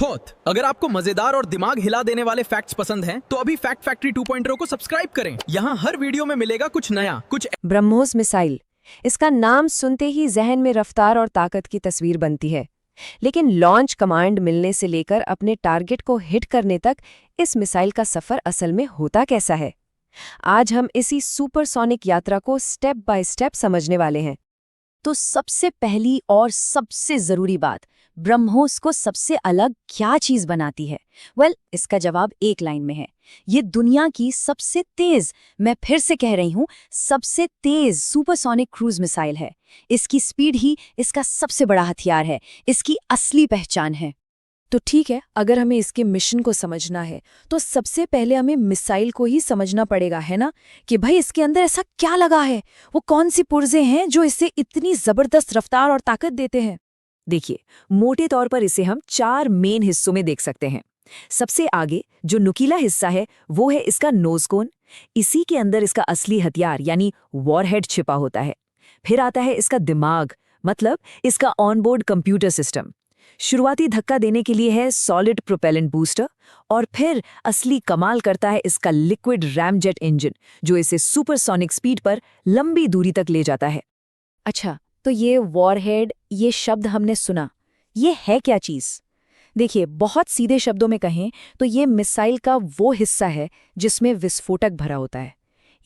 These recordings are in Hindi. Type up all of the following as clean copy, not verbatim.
बहुत। अगर आपको मजेदार और दिमाग हिला देने वाले फैक्ट्स पसंद हैं, तो अभी फैक्ट फैक्ट्री 2.0 को सब्सक्राइब करें। यहाँ हर वीडियो में मिलेगा कुछ नया, कुछ ब्रह्मोस मिसाइल। इसका नाम सुनते ही जहन में रफ्तार और ताकत की तस्वीर बनती है, लेकिन लॉन्च कमांड मिलने से लेकर अपने टारगेट को हिट करने तक इस मिसाइल का सफर असल में होता कैसा है, आज हम इसी सुपरसोनिक यात्रा को स्टेप बाय स्टेप समझने वाले हैं। तो सबसे पहली और सबसे जरूरी बात, ब्रह्मोस को सबसे अलग क्या चीज बनाती है? इसका जवाब एक लाइन में है। ये दुनिया की सबसे तेज, मैं फिर से कह रही हूं, सबसे तेज सुपरसोनिक क्रूज मिसाइल है। इसकी स्पीड ही इसका सबसे बड़ा हथियार है, इसकी असली पहचान है। तो ठीक है, अगर हमें इसके मिशन को समझना है तो सबसे पहले हमें मिसाइल को ही समझना पड़ेगा, है ना? कि भाई इसके अंदर ऐसा क्या लगा है, वो कौन सी पुर्जे हैं जो इसे इतनी जबरदस्त रफ्तार और ताकत देते हैं। देखिए, मोटे तौर पर इसे हम 4 मेन हिस्सों में देख सकते हैं। सबसे आगे जो नुकीला हिस्सा है वो है इसका नोज कोन। इसी के अंदर इसका असली हथियार यानी वॉरहेड छिपा होता है। फिर आता है इसका दिमाग, मतलब इसका ऑनबोर्ड कंप्यूटर सिस्टम। शुरुआती धक्का देने के लिए है सॉलिड प्रोपेलेंट बूस्टर, और फिर असली कमाल करता है इसका लिक्विड रैमजेट इंजन, जो इसे सुपरसोनिक स्पीड पर लंबी दूरी तक ले जाता है। अच्छा, तो ये वॉरहेड, ये शब्द हमने सुना, ये है क्या चीज? देखिए, बहुत सीधे शब्दों में कहें तो ये मिसाइल का वो हिस्सा है जिसमें विस्फोटक भरा होता है।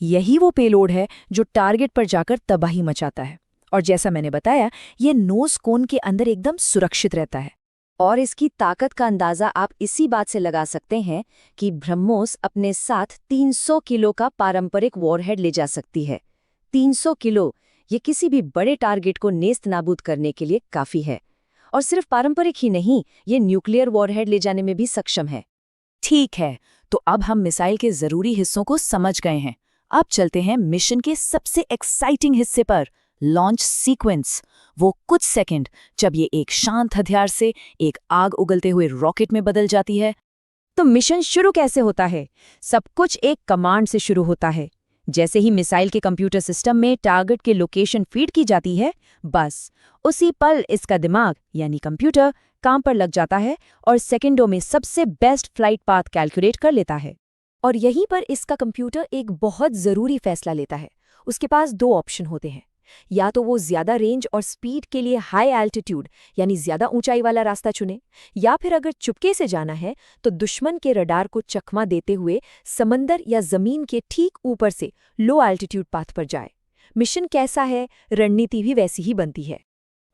यही वो पेलोड है जो टारगेट पर जाकर तबाही मचाता है। और जैसा मैंने बताया, ये नोज कोन के अंदर एकदम सुरक्षित रहता है। और इसकी ताकत का अंदाजा आप इसी बात से लगा सकते हैं कि ब्रह्मोस अपने साथ 300 किलो का पारंपरिक वॉरहेड ले जा सकती है। 300 किलो, ये किसी भी बड़े टारगेट को नेस्त नाबूद करने के लिए काफी है। और सिर्फ पारंपरिक ही नहीं, ये न्यूक्लियर वॉरहेड ले जाने में भी सक्षम है। ठीक है, तो अब हम मिसाइल के जरूरी हिस्सों को समझ गए हैं। अब चलते हैं मिशन के सबसे एक्साइटिंग हिस्से पर, लॉन्च सीक्वेंस। वो कुछ सेकंड जब ये एक शांत हथियार से एक आग उगलते हुए रॉकेट में बदल जाती है। तो मिशन शुरू कैसे होता है? सब कुछ एक कमांड से शुरू होता है। जैसे ही मिसाइल के कंप्यूटर सिस्टम में टारगेट की लोकेशन फीड की जाती है, बस उसी पल इसका दिमाग यानी कंप्यूटर काम पर लग जाता है और सेकंडों में सबसे बेस्ट फ्लाइट पाथ कैलकुलेट कर लेता है। और यहीं पर इसका कंप्यूटर एक बहुत जरूरी फैसला लेता है। उसके पास 2 ऑप्शन होते हैं, या तो वो ज्यादा रेंज और स्पीड के लिए हाई एल्टीट्यूड यानी ज्यादा ऊंचाई वाला रास्ता चुने, या फिर अगर चुपके से जाना है तो दुश्मन के रडार को चकमा देते हुए समंदर या जमीन के ठीक ऊपर से लो एल्टीट्यूड पाथ पर जाए। मिशन कैसा है, रणनीति भी वैसी ही बनती है।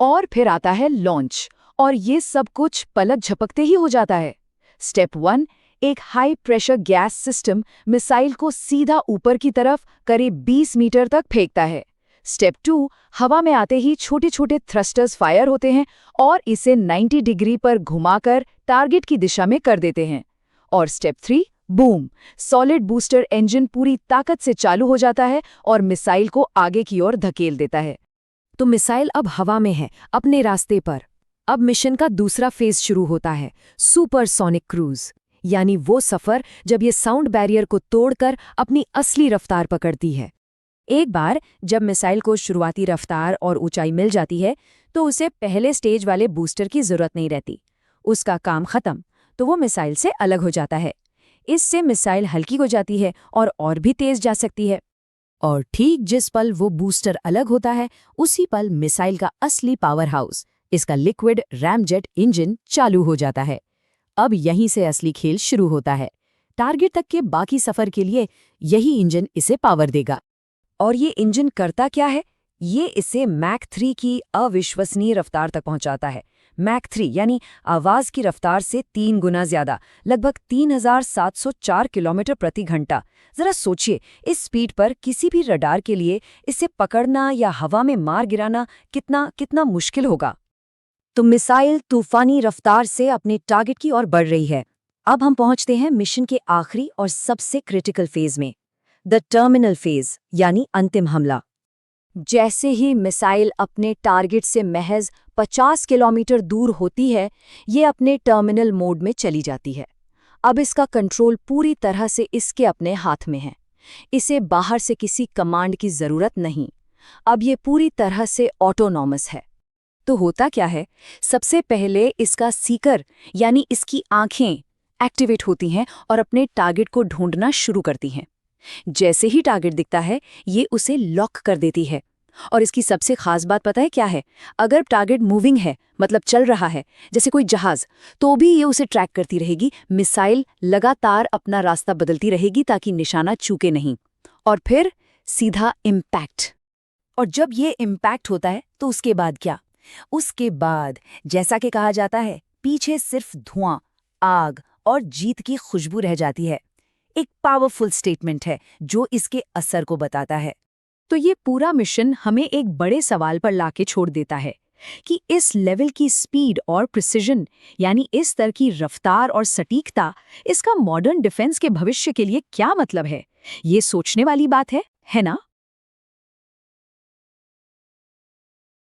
और फिर आता है लॉन्च, और ये सब कुछ पलक झपकते ही हो जाता है। स्टेप 1, एक high pressure gas system missile को सीधा ऊपर की तरफ करीब 20 मीटर तक फेंकता है। स्टेप 2, हवा में आते ही छोटे छोटे थ्रस्टर्स फायर होते हैं और इसे 90 डिग्री पर घुमाकर टारगेट की दिशा में कर देते हैं। और step 3, boom, solid booster engine पूरी ताकत से चालू हो जाता है और मिसाइल को आगे की ओर धकेल देता है। तो मिसाइल अब हवा में है, अपने रास्ते पर। अब मिशन का दूसरा फेज शुरू होता है, सुपरसोनिक क्रूज, यानी वो सफर जब ये साउंड बैरियर को तोड़कर अपनी असली रफ्तार पकड़ती है। एक बार जब मिसाइल को शुरुआती रफ्तार और ऊंचाई मिल जाती है तो उसे पहले स्टेज वाले बूस्टर की जरूरत नहीं रहती। उसका काम खत्म, तो वो मिसाइल से अलग हो जाता है। इससे मिसाइल हल्की हो जाती है और भी तेज जा सकती है। और ठीक जिस पल वो बूस्टर अलग होता है, उसी पल मिसाइल का असली पावर हाउस, इसका लिक्विड रैमजेट इंजन चालू हो जाता है। अब यहीं से असली खेल शुरू होता है। टारगेट तक के बाकी सफर के लिए यही इंजन इसे पावर देगा। और ये इंजन करता क्या है? ये इसे मैक 3 की अविश्वसनीय रफ्तार तक पहुंचाता है। मैक 3 यानी आवाज की रफ्तार से 3 गुना ज्यादा, लगभग 3704 किलोमीटर प्रति घंटा। जरा सोचिए, इस स्पीड पर किसी भी रडार के लिए इसे पकड़ना या हवा में मार गिराना कितना मुश्किल होगा। तो मिसाइल तूफानी रफ्तार से अपने टारगेट की ओर बढ़ रही है। अब हम पहुंचते हैं मिशन के आखिरी और सबसे क्रिटिकल फेज में, द टर्मिनल फेज यानी अंतिम हमला। जैसे ही मिसाइल अपने टारगेट से महज 50 किलोमीटर दूर होती है, ये अपने टर्मिनल मोड में चली जाती है। अब इसका कंट्रोल पूरी तरह से इसके अपने हाथ में है। इसे बाहर से किसी कमांड की जरूरत नहीं। अब ये पूरी तरह से ऑटोनॉमस है। तो होता क्या है, सबसे पहले इसका सीकर यानी इसकी आंखें एक्टिवेट होती हैं और अपने टारगेट को ढूंढना शुरू करती हैं। जैसे ही टारगेट दिखता है, ये उसे लॉक कर देती है। और इसकी सबसे खास बात पता है क्या है? अगर टारगेट मूविंग है, मतलब चल रहा है, जैसे कोई जहाज, तो भी ये उसे ट्रैक करती रहेगी। मिसाइल लगातार अपना रास्ता बदलती रहेगी ताकि निशाना चूके नहीं। और फिर सीधा इम्पैक्ट। और जब ये इम्पैक्ट होता है तो उसके बाद क्या? उसके बाद जैसा कि कहा जाता है, पीछे सिर्फ धुआं, आग और जीत की खुशबू रह जाती है। एक पावरफुल स्टेटमेंट है जो इसके असर को बताता है। तो ये पूरा मिशन हमें एक बड़े सवाल पर लाके छोड़ देता है कि इस लेवल की स्पीड और प्रिसिजन, यानी इस स्तर की रफ्तार और सटीकता, इसका मॉडर्न डिफेंस के भविष्य के लिए क्या मतलब है? ये सोचने वाली बात है ना?